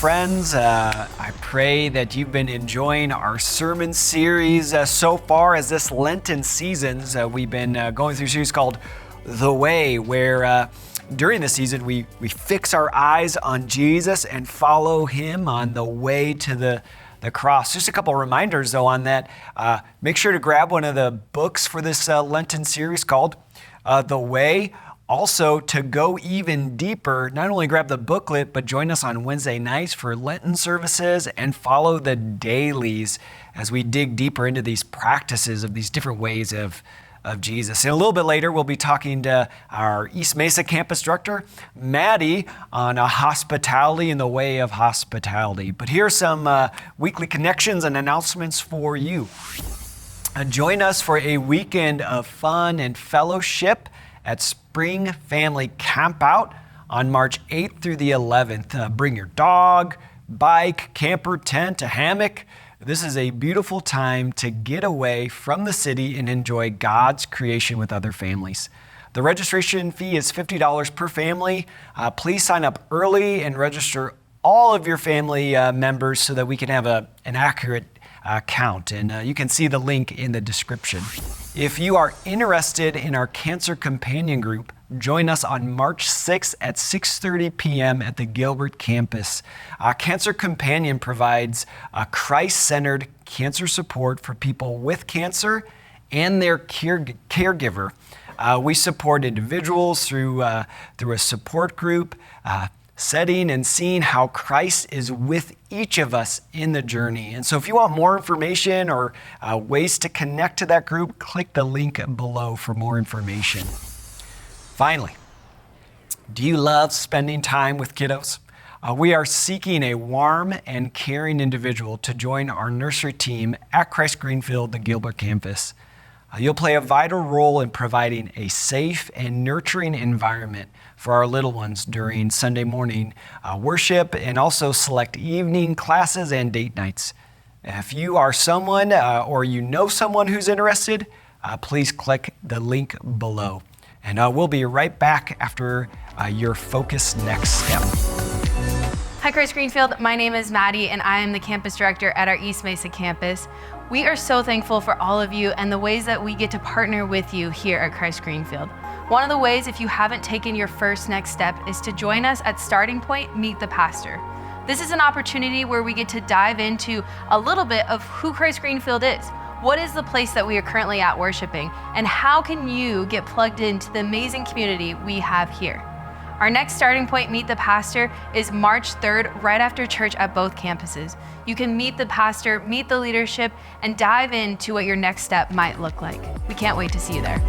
friends. I pray that you've been enjoying our sermon series so far as this Lenten season. We've been going through a series called The Way, where during the season we fix our eyes on Jesus and follow him on the way to the cross. Just a couple of reminders though on that. Make sure to grab one of the books for this Lenten series called The Way. Also, to go even deeper, not only grab the booklet, but join us on Wednesday nights for Lenten services and follow the dailies as we dig deeper into these practices of these different ways of Jesus. And a little bit later, we'll be talking to our East Mesa campus director, Maddie, on hospitality and the way of hospitality. But here are some weekly connections and announcements for you. Join us for a weekend of fun and fellowship at Spring Family Campout on March 8th through the 11th. Bring your dog, bike, camper, tent, a hammock. This is a beautiful time to get away from the city and enjoy God's creation with other families. The registration fee is $50 per family. Please sign up early and register all of your family members so that we can have an accurate count. And you can see the link in the description. If you are interested in our Cancer Companion Group, join us on March 6th at 6:30 p.m. at the Gilbert campus. Cancer Companion provides Christ-centered cancer support for people with cancer and their caregiver. We support individuals through a support group, setting and seeing how Christ is with each of us in the journey. And so if you want more information or ways to connect to that group, click the link below for more information. Finally, do you love spending time with kiddos? We are seeking a warm and caring individual to join our nursery team at Christ Greenfield, the Gilbert campus. You'll play a vital role in providing a safe and nurturing environment for our little ones during Sunday morning worship and also select evening classes and date nights. If you are someone or you know someone who's interested, please click the link below. And we'll be right back after your Focus Next Step. Hi, Christ Greenfield. My name is Maddie, and I am the campus director at our East Mesa campus. We are so thankful for all of you and the ways that we get to partner with you here at Christ Greenfield. One of the ways, if you haven't taken your first next step, is to join us at Starting Point, Meet the Pastor. This is an opportunity where we get to dive into a little bit of who Christ Greenfield is. What is the place that we are currently at worshiping? And how can you get plugged into the amazing community we have here? Our next Starting Point, Meet the Pastor, is March 3rd, right after church at both campuses. You can meet the pastor, meet the leadership, and dive into what your next step might look like. We can't wait to see you there.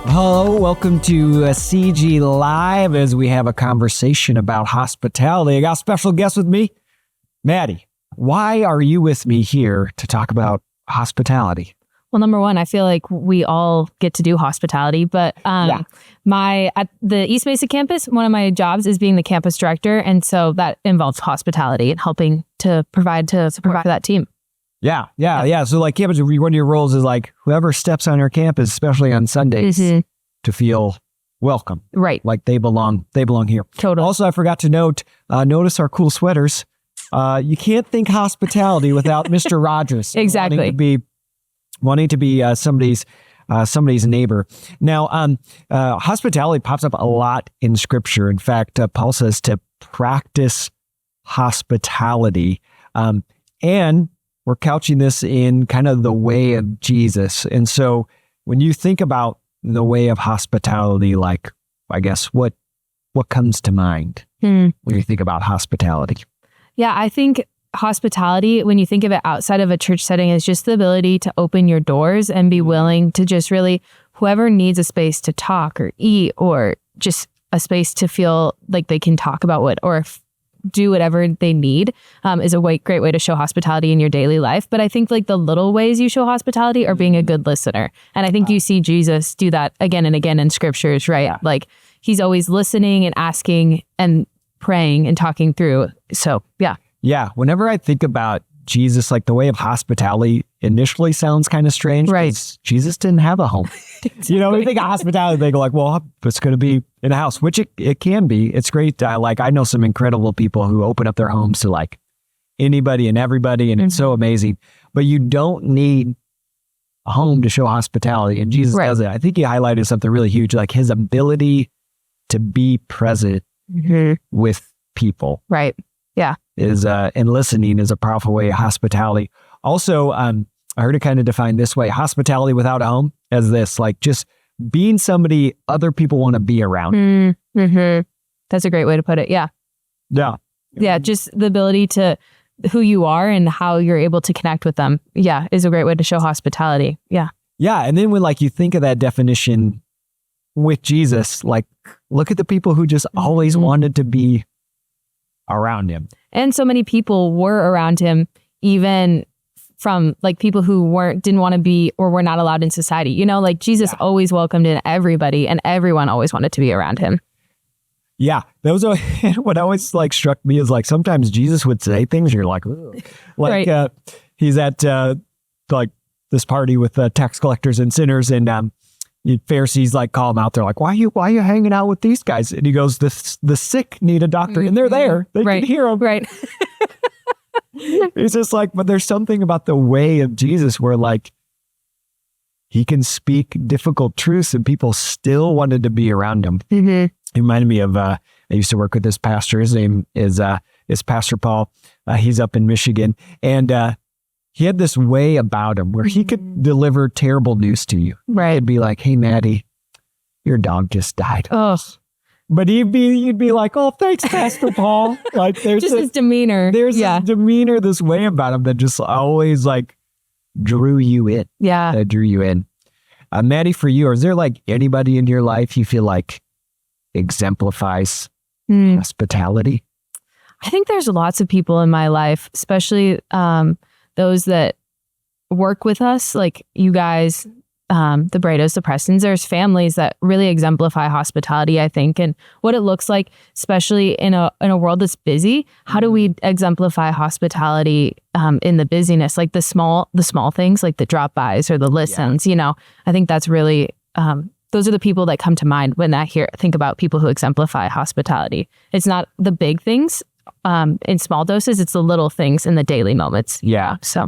Hello, welcome to CG Live as we have a conversation about hospitality. I got a special guest with me, Maddie. Why are you with me here to talk about hospitality? Well, number one, I feel like we all get to do hospitality, but at the East Mesa campus, one of my jobs is being the campus director, and so that involves hospitality and helping to provide support for that team. Yeah. So like campus, one of your roles is like whoever steps on your campus, especially on Sundays, to feel welcome. Right. Like they belong here. Totally. Also, I forgot to notice our cool sweaters. You can't think hospitality without Mr. Rogers. Exactly. Wanting to be somebody's neighbor. Now, hospitality pops up a lot in Scripture. In fact, Paul says to practice hospitality. And we're couching this in kind of the way of Jesus. And so when you think about the way of hospitality, like, I guess, what comes to mind when you think about hospitality? Yeah, I think hospitality, when you think of it outside of a church setting, is just the ability to open your doors and be willing to just really, whoever needs a space to talk or eat or just a space to feel like they can talk about do whatever they need is a great way to show hospitality in your daily life. But I think like the little ways you show hospitality are being a good listener. And I think you see Jesus do that again and again in scriptures, right? Yeah. Like he's always listening and asking and praying and talking through. So, yeah. Yeah. Whenever I think about Jesus, like the way of hospitality initially sounds kind of strange. Right. 'Cause Jesus didn't have a home. You know, when you think of hospitality, they go like, well, it's going to be in a house, which it can be. It's great. I know some incredible people who open up their homes to like anybody and everybody, and it's so amazing. But you don't need a home to show hospitality, and Jesus does it. I think he highlighted something really huge, like his ability to be present with people. Right. Yeah. And listening is a powerful way of hospitality. Also, I heard it kind of defined this way: hospitality without a home as this, like just being somebody other people want to be around. That's a great way to put it. Yeah. Yeah. Yeah. Just the ability to who you are and how you're able to connect with them. Yeah. Is a great way to show hospitality. Yeah. Yeah. And then when like you think of that definition with Jesus, like look at the people who just always wanted to be around him. And so many people were around him, even from like people who didn't want to be or were not allowed in society. You know, like Jesus always welcomed in everybody, and everyone always wanted to be around him. Yeah, that was what always like struck me is like sometimes Jesus would say things you're like, ugh. Like he's at like this party with tax collectors and sinners, and the Pharisees like call him out. They're like, why are you hanging out with these guys? And he goes, the sick need a doctor, and they're there. They can hear him. Right. He's just like, but there's something about the way of Jesus where like he can speak difficult truths, and people still wanted to be around him. It reminded me of I used to work with this pastor. His name is Pastor Paul. He's up in Michigan, and he had this way about him where he could deliver terrible news to you. Right. It'd be like, hey, Maddie, your dog just died. Oh. But you'd be like, oh, thanks, Pastor Paul. Like there's just his demeanor. There's this demeanor, this way about him that just always like drew you in. Yeah. That drew you in. Maddie, for you, is there like anybody in your life you feel like exemplifies hospitality? I think there's lots of people in my life, especially those that work with us, like you guys, the Brados, the Prestons. There's families that really exemplify hospitality, I think, and what it looks like, especially in a world that's busy. How do we exemplify hospitality in the busyness, like the small things, like the drop-bys or the listens? You know, I think that's really those are the people that come to mind when I think about people who exemplify hospitality. It's not the big things in small doses; it's the little things in the daily moments. Yeah. So.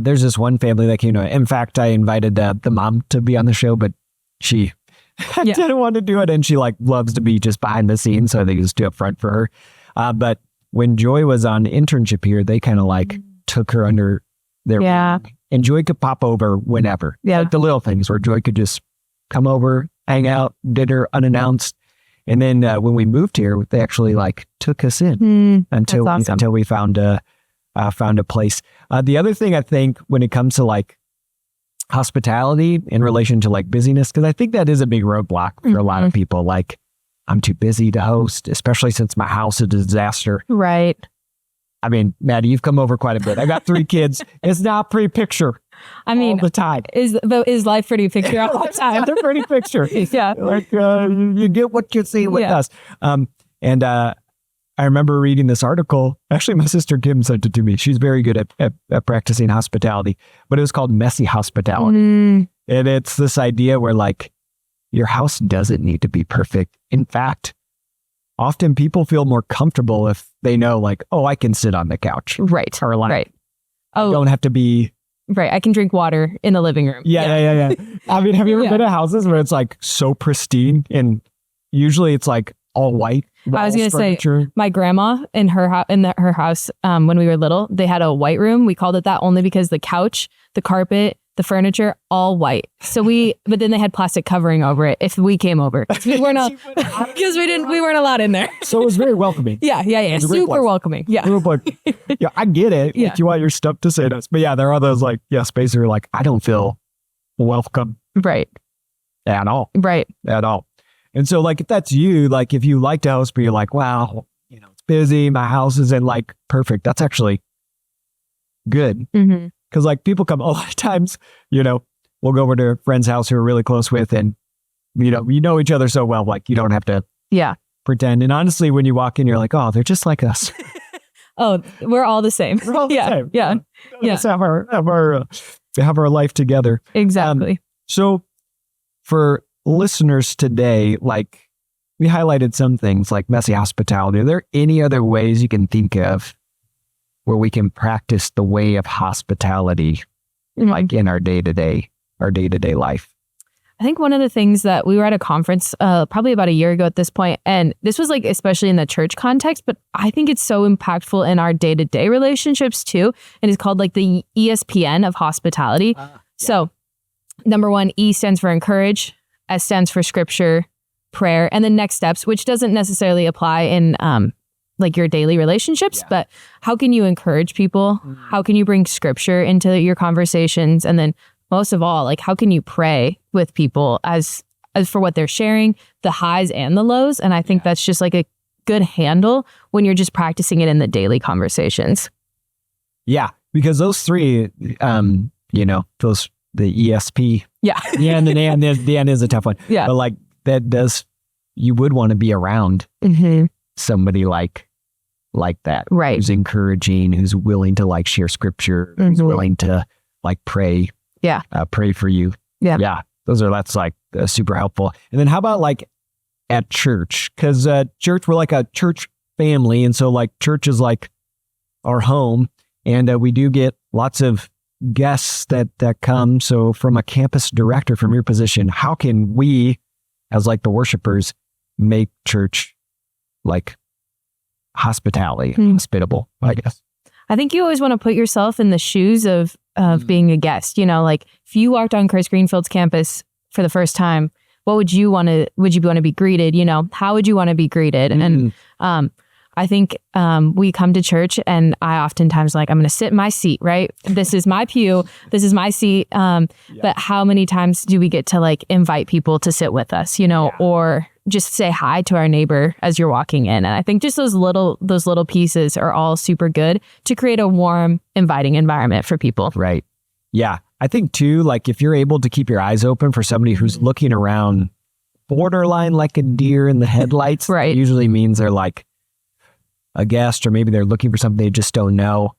There's this one family that came to it. In fact, I invited the mom to be on the show, but she didn't want to do it. And she like loves to be just behind the scenes. So I think it was too upfront for her. But when Joy was on internship here, they kind of like took her under their wing. And Joy could pop over whenever. Yeah. Like the little things where Joy could just come over, hang out, dinner unannounced. And then when we moved here, they actually like took us in until we found a place. The other thing I think when it comes to like hospitality in relation to like busyness, because I think that is a big roadblock for a lot of people. Like I'm too busy to host, especially since my house is a disaster. Right. I mean, Maddie, you've come over quite a bit. I got 3 kids. It's not pretty picture. I mean, all the time. Is life pretty picture all the time? It's a pretty picture. Yeah. Like you get what you see with us. And I remember reading this article. Actually, my sister Kim sent it to me. She's very good at practicing hospitality, but it was called messy hospitality. And it's this idea where like your house doesn't need to be perfect. In fact, often people feel more comfortable if they know like, oh, I can sit on the couch. Right. Or like, right. Oh, don't have to be. Right. I can drink water in the living room. Yeah. I mean, have you ever been to houses where it's like so pristine and usually it's like all white? I was going to say, my grandma in her house, when we were little, they had a white room. We called it that only because the couch, the carpet, the furniture, all white. But then they had plastic covering over it if we came over. We weren't we weren't allowed in there. So it was very welcoming. Yeah. Super welcoming. Yeah. Yeah, I get it. Yeah. If you want your stuff to say this. But yeah, there are those like, spaces where like, I don't feel welcome. Right. At all. Right. At all. And so like, if that's you, like if you like to host, but you're like, wow, it's busy. My house isn't like perfect. That's actually good. Because like people come a lot of times, we'll go over to a friend's house who we're really close with and, you know each other so well, like you don't have to pretend. And honestly, when you walk in, you're like, oh, they're just like us. Oh, we're all the same. We're all the yeah, same. yeah, yeah. Let's have our life together. Exactly. So for listeners today, like we highlighted some things like messy hospitality. Are there any other ways you can think of where we can practice the way of hospitality, like in our day-to-day life? I think one of the things that we were at a conference probably about a year ago at this point, and this was like especially in the church context, but I think it's so impactful in our day-to-day relationships too. And it's called like the ESPN of hospitality. So number 1, E stands for encourage, S stands for scripture, prayer, and then next steps, which doesn't necessarily apply in like your daily relationships, but how can you encourage people? How can you bring scripture into your conversations? And then most of all, like how can you pray with people as for what they're sharing, the highs and the lows? And I think that's just like a good handle when you're just practicing it in the daily conversations. Yeah. Because those three, the ESP. Yeah. Yeah. And the end is a tough one. Yeah. But like you would want to be around somebody like that. Right. Who's encouraging, who's willing to like share scripture, who's willing to like pray. Yeah. Pray for you. Yeah. Yeah. That's like super helpful. And then how about like at church? Because church, we're like a church family. And so like church is like our home. And we do get lots of guests that come. So from a campus director, from your position, how can we as like the worshipers make church like hospitable, I guess? I think you always want to put yourself in the shoes of being a guest. You know, like if you walked on Christ Greenfield's campus for the first time, what would you want to be greeted? You know, how would you want to be greeted? And I think we come to church and I oftentimes I'm going to sit in my seat, right? This is my pew. This is my seat. But how many times do we get to like invite people to sit with us, you know, or just say hi to our neighbor as you're walking in? And I think just those little pieces are all super good to create a warm, inviting environment for people. Right. Yeah. I think too, like if you're able to keep your eyes open for somebody who's looking around borderline like a deer in the headlights, right. It usually means they're like a guest, or maybe they're looking for something they just don't know,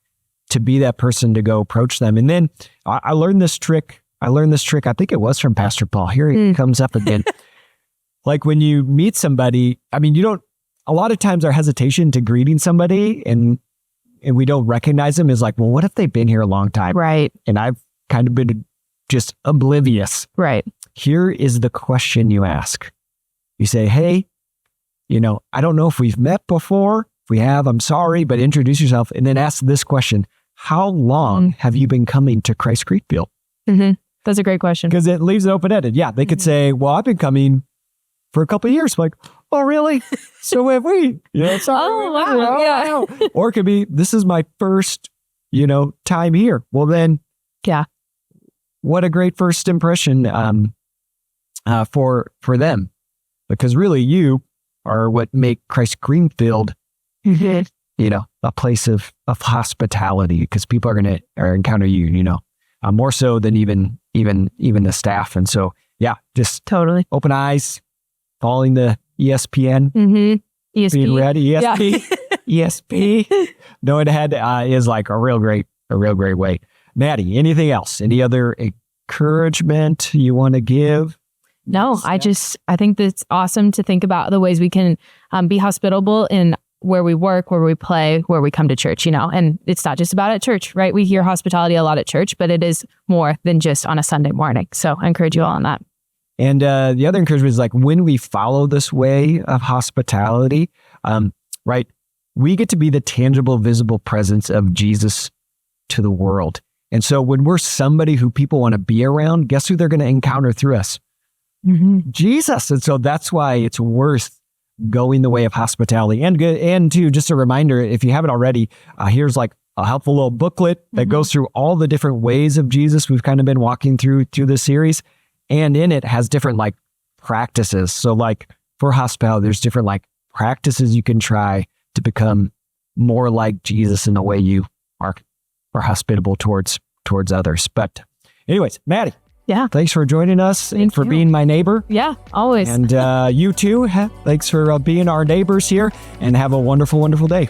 to be that person to go approach them. And then I learned this trick. I think it was from Pastor Paul. Here it comes up again. Like when you meet somebody, I mean, a lot of times our hesitation to greeting somebody and we don't recognize them is like, well, what if they've been here a long time? Right. And I've kind of been just oblivious. Right. Here is the question you ask. You say, hey, I don't know if we've met before. If we have, I'm sorry, but introduce yourself. And then ask this question: how long have you been coming to Christ Greenfield? That's a great question. Because it leaves it open-ended. Yeah, they could say, well, I've been coming for a couple of years. Like, oh, really? So have we? Sorry. Oh, wow. Yeah. Or it could be, this is my first, time here. Well, then, yeah, what a great first impression for them. Because really, you are what make Christ Greenfield, a place of hospitality. Because people are going to encounter you, more so than even the staff. And so, yeah, just totally open eyes, following the ESPN, ESP. being ready, ESP, Yeah. ESP. No, it is like a real great way. Maddie, anything else? Any other encouragement you want to give? No, I think that's awesome to think about the ways we can be hospitable in where we work, where we play, where we come to church, and it's not just about at church, right? We hear hospitality a lot at church, but it is more than just on a Sunday morning. So I encourage you all on that. And the other encouragement is like when we follow this way of hospitality, right? We get to be the tangible, visible presence of Jesus to the world. And so when we're somebody who people want to be around, guess who they're going to encounter through us? Jesus. And so that's why it's worth going the way of hospitality. And too, just a reminder, if you haven't already, here's like a helpful little booklet that goes through all the different ways of Jesus we've kind of been walking through this series. And in it has different like practices. So like for hospitality, there's different like practices you can try to become more like Jesus in the way you are hospitable towards others. But anyways, Maddie. Yeah. Thanks for joining us and for being my neighbor. Yeah, always. And you too. Thanks for being our neighbors here, and have a wonderful, wonderful day.